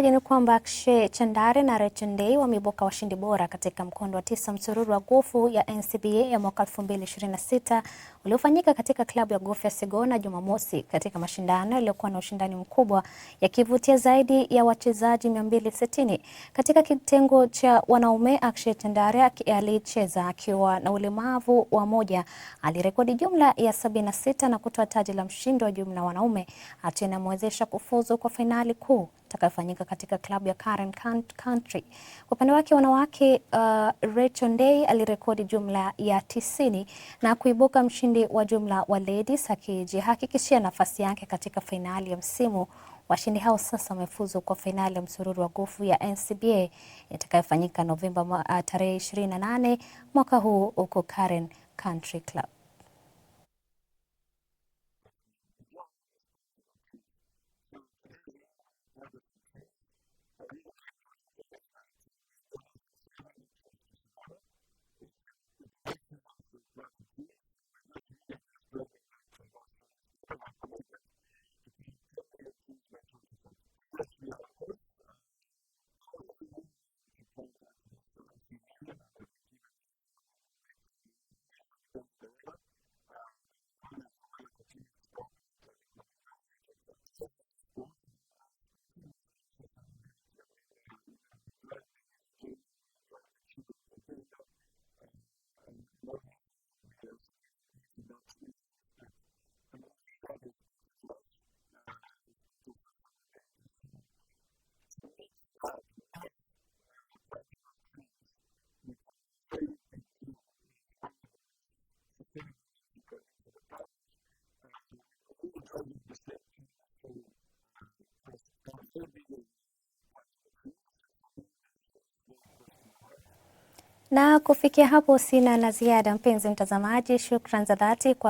Ni kwamba Akshay Chandare na Rachel Ndei wameibuka washindi bora katika mkondo wa 9 msururu wa gofu ya NCBA ya mwaka 2026 uliofanyika katika klabu ya gofu ya Sigona Jumamosi, katika mashindano yaliyokuwa na ushindani mkubwa yakivutia zaidi ya wachezaji 260. Katika kitengo cha wanaume, Akshay Chandare alicheza akiwa na ulemavu wa moja, alirekodi jumla ya 76 na kutoa taji la mshindi wa jumla wanaume, hatua inamwezesha kufuzu kwa fainali kuu itakayofanyika katika klabu ya Karen Country. Kwa upande wake wanawake, Rachel Ndei alirekodi jumla ya 90 na kuibuka mshindi wa jumla wa ladies, akijihakikishia nafasi yake katika fainali ya msimu. Washindi hao sasa wamefuzu kwa fainali ya msururu wa gofu ya NCBA itakayofanyika Novemba tarehe 28 mwaka huu huko Karen Country Club. Na kufikia hapo sina la ziada, mpenzi mtazamaji, shukrani za dhati kwa